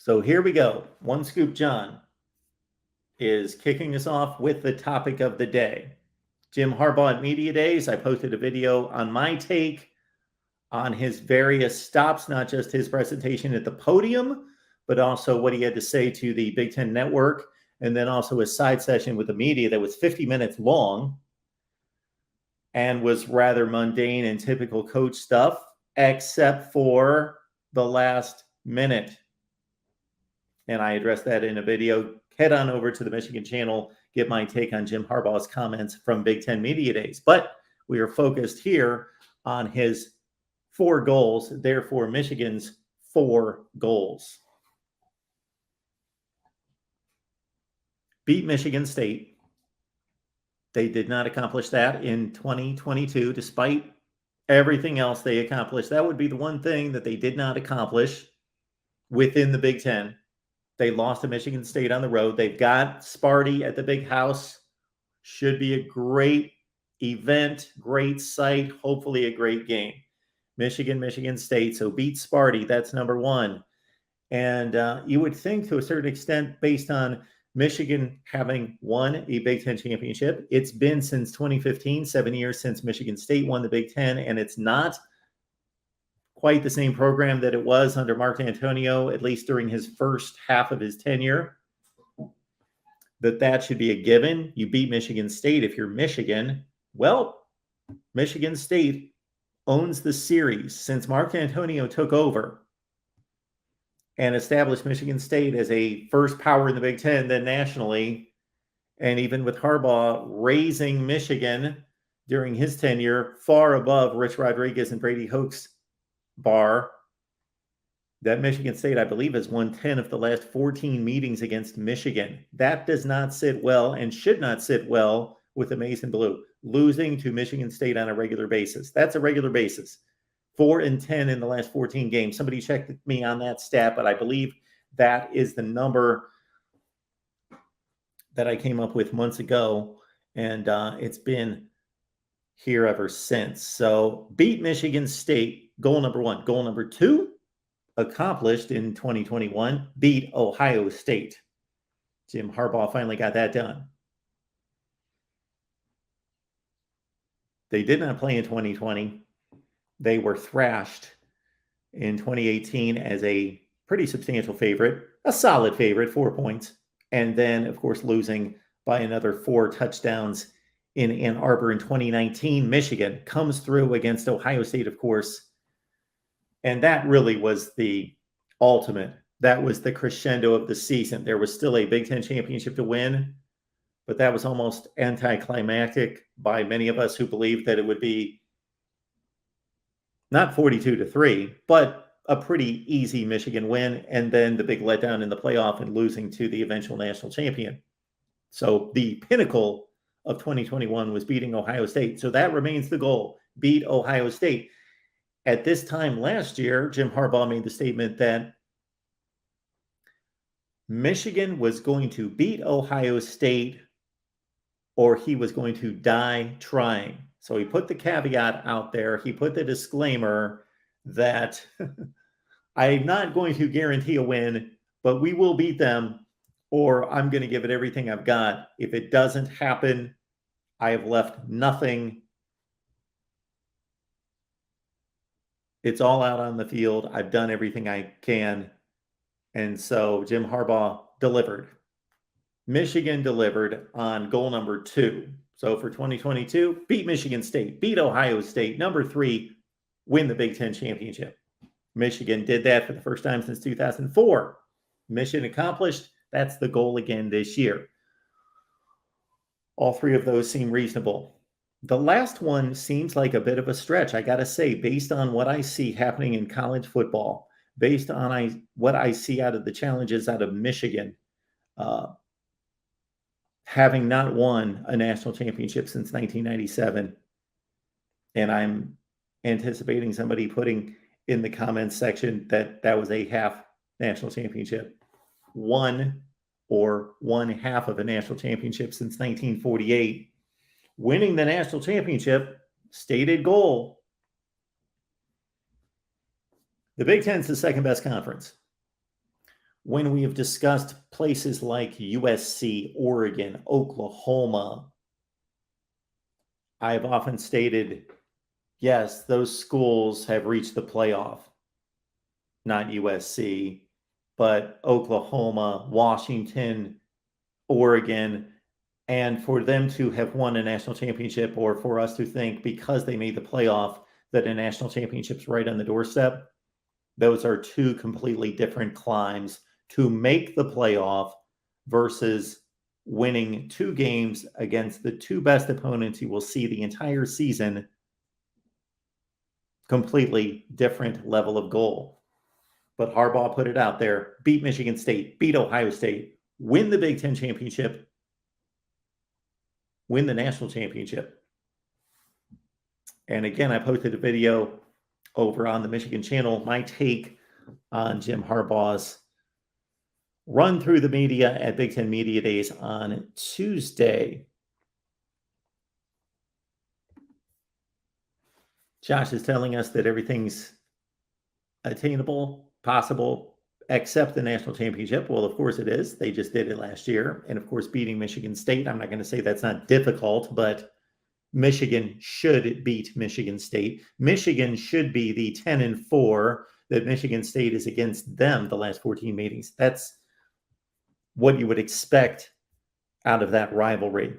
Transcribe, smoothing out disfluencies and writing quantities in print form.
So here we go. One Scoop John is kicking us off with the topic of the day. Jim Harbaugh at Media Days. I posted a video on my take on his various stops, not just his presentation at the podium, but also what he had to say to the Big Ten Network, and then also a side session with the media that was 50 minutes long and was rather mundane and typical coach stuff, except for the last minute. And I addressed that in a video. Head on over to the Michigan channel, get my take on Jim Harbaugh's comments from Big Ten Media Days. But we are focused here on his 4 goals, therefore Michigan's 4 goals. Beat Michigan State. They did not accomplish that in 2022, despite everything else they accomplished. That would be the one thing that they did not accomplish within the Big Ten. They lost to Michigan State on the road. They've got Sparty at the Big House. Should be a great event, great site, hopefully a great game. Michigan State. So beat Sparty. That's number 1. And you would think to a certain extent, based on Michigan having won a Big Ten championship, it's been since 2015, 7 years since Michigan State won the Big Ten, and it's not quite the same program that it was under Mark Antonio, at least during his first half of his tenure, that should be a given. You beat Michigan State if you're Michigan. Well, Michigan State owns the series since Mark Antonio took over and established Michigan State as a first power in the Big Ten, then nationally. And even with Harbaugh raising Michigan during his tenure far above Rich Rodriguez and Brady Hoke's bar, that Michigan State, I believe, has won 10 of the last 14 meetings against Michigan. That does not sit well and should not sit well with the Maize and Blue. Losing to Michigan State on a regular basis. That's a regular basis. 4-10 in the last 14 games. Somebody checked me on that stat, but I believe that is the number that I came up with months ago, and it's been here ever since. So beat Michigan State, goal number 1. Goal number 2, accomplished in 2021, beat Ohio State. Jim Harbaugh finally got that done. They did not play in 2020. They were thrashed in 2018 as a pretty substantial favorite, a solid favorite, 4 points. And then, of course, losing by another 4 touchdowns in Ann Arbor in 2019. Michigan comes through against Ohio State, of course. And that really was the ultimate. That was the crescendo of the season. There was still a Big Ten championship to win, but that was almost anticlimactic by many of us who believed that it would be not 42-3, but a pretty easy Michigan win, and then the big letdown in the playoff and losing to the eventual national champion. So the pinnacle of 2021 was beating Ohio State. So that remains the goal, beat Ohio State. At this time last year, Jim Harbaugh made the statement that Michigan was going to beat Ohio State or he was going to die trying. So he put the caveat out there. He put the disclaimer that I'm not going to guarantee a win, but we will beat them, or I'm going to give it everything I've got. If it doesn't happen, I have left nothing. It's all out on the field. I've done everything I can. And so Jim Harbaugh delivered. Michigan delivered on goal number 2. So for 2022, beat Michigan State, beat Ohio State. Number 3, win the Big Ten championship. Michigan did that for the first time since 2004. Mission accomplished. That's the goal again this year. All 3 of those seem reasonable. The last one seems like a bit of a stretch, I got to say, based on what I see happening in college football, based on what I see out of the challenges out of Michigan, having not won a national championship since 1997. And I'm anticipating somebody putting in the comments section that was a half national championship. One half of a national championship since 1948. Winning the national championship, stated goal. The Big Ten is the second best conference. When we have discussed places like USC, Oregon, Oklahoma, I have often stated, yes, those schools have reached the playoff. Not USC, but Oklahoma, Washington, Oregon, and for them to have won a national championship, or for us to think because they made the playoff that a national championship's right on the doorstep, those are two completely different climbs. To make the playoff versus winning 2 games against the 2 best opponents you will see the entire season, completely different level of goal. But Harbaugh put it out there, beat Michigan State, beat Ohio State, win the Big Ten championship, win the national championship. And again, I posted a video over on the Michigan channel, my take on Jim Harbaugh's run through the media at Big Ten Media Days on Tuesday. Josh is telling us that everything's attainable, possible, except the national championship. Well, of course it is. They just did it last year. And of course, beating Michigan State, I'm not going to say that's not difficult, but Michigan should beat Michigan State. Michigan should be the 10-4 that Michigan State is against them the last 14 meetings. That's what you would expect out of that rivalry.